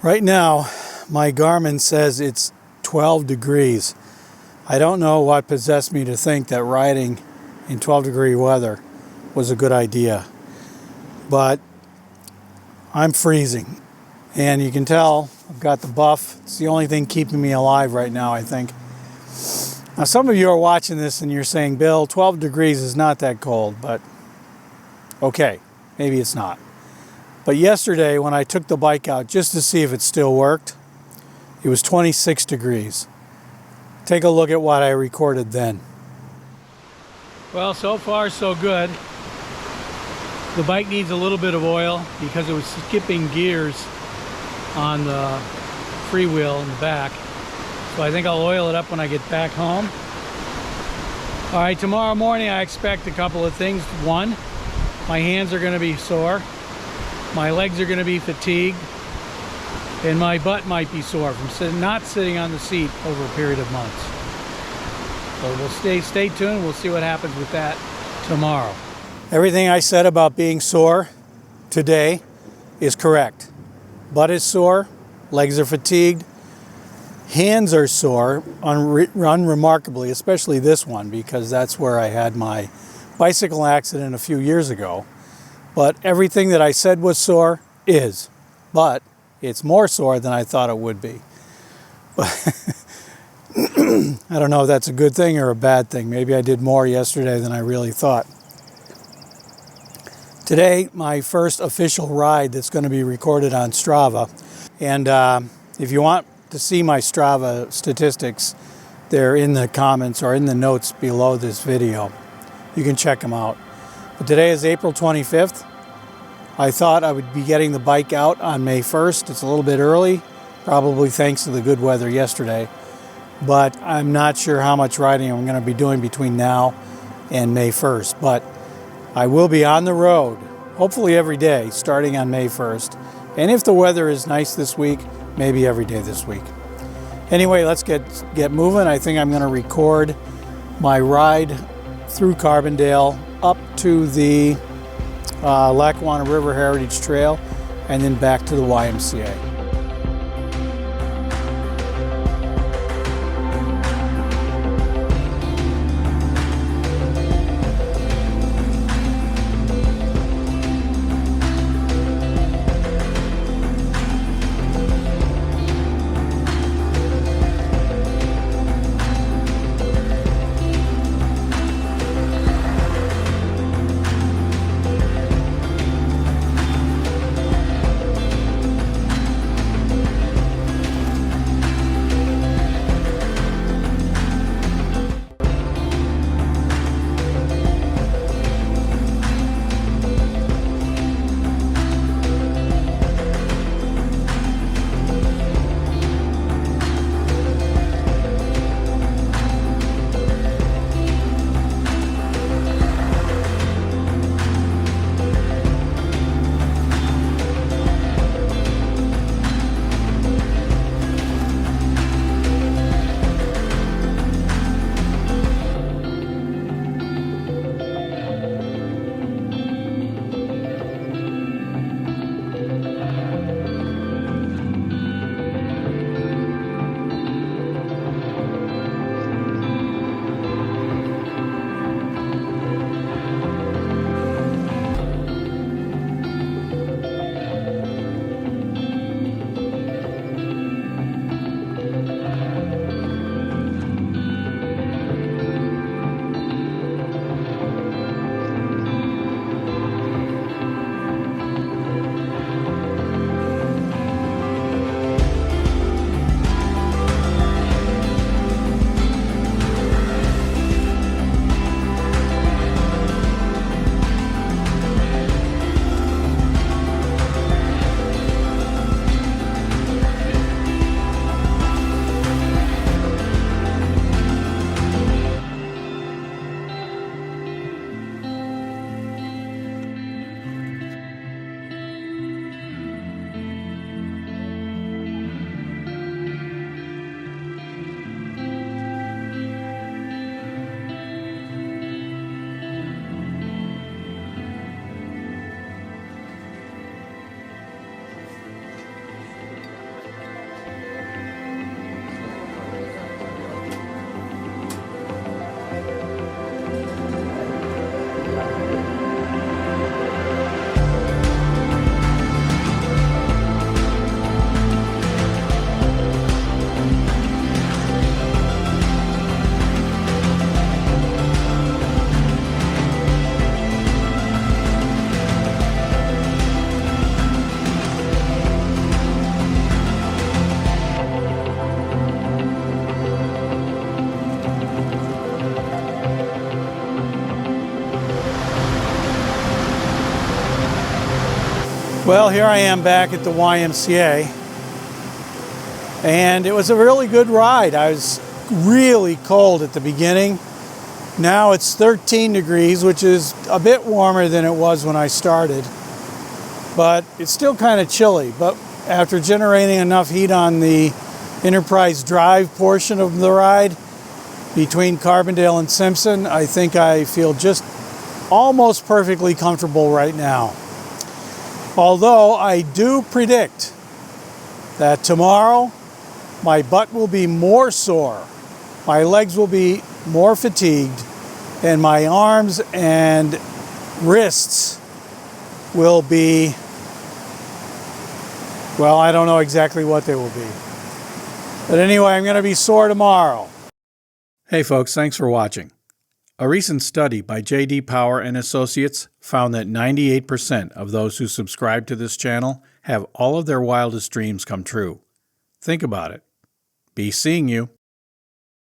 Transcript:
Right now, my Garmin says it's 12 degrees. I don't know what possessed me to think that riding in 12-degree weather was a good idea, but I'm freezing. And you can tell I've got the buff. It's the only thing keeping me alive right now, I think. Now, some of you are watching this and you're saying, Bill, 12 degrees is not that cold, but okay, maybe it's not. But yesterday, when I took the bike out just to see if it still worked, it was 26 degrees. Take a look at what I recorded then. Well, so far so good. The bike needs a little bit of oil because it was skipping gears on the freewheel in the back. So I think I'll oil it up when I get back home. All right, tomorrow morning I expect a couple of things. One, my hands are going to be sore. My legs are going to be fatigued, and my butt might be sore from not sitting on the seat over a period of months. So we'll stay tuned. We'll see what happens with that tomorrow. Everything I said about being sore today is correct. Butt is sore, legs are fatigued, hands are sore, unremarkably, especially this one, because that's where I had my bicycle accident a few years ago. But everything that I said was sore is, but it's more sore than I thought it would be. I don't know if that's a good thing or a bad thing. Maybe I did more yesterday than I really thought. Today, my first official ride that's going to be recorded on Strava. And if you want to see my Strava statistics, they're in the comments or in the notes below this video. You can check them out. But today is April 25th. I thought I would be getting the bike out on May 1st. It's a little bit early, probably thanks to the good weather yesterday. But I'm not sure how much riding I'm going to be doing between now and May 1st. But I will be on the road, hopefully every day, starting on May 1st. And if the weather is nice this week, maybe every day this week. Anyway, let's get moving. I think I'm going to record my ride through Carbondale up to the Lackawanna River Heritage Trail and then back to the YMCA. Well, here I am back at the YMCA, and it was a really good ride. I was really cold at the beginning. Now it's 13 degrees, which is a bit warmer than it was when I started, but it's still kind of chilly. But after generating enough heat on the Enterprise Drive portion of the ride between Carbondale and Simpson, I think I feel just almost perfectly comfortable right now. Although I do predict that tomorrow my butt will be more sore, my legs will be more fatigued, and my arms and wrists will be, well, I don't know exactly what they will be. But anyway, I'm going to be sore tomorrow. Hey folks, thanks for watching. A recent study by J.D. Power and Associates found that 98% of those who subscribe to this channel have all of their wildest dreams come true. Think about it. Be seeing you.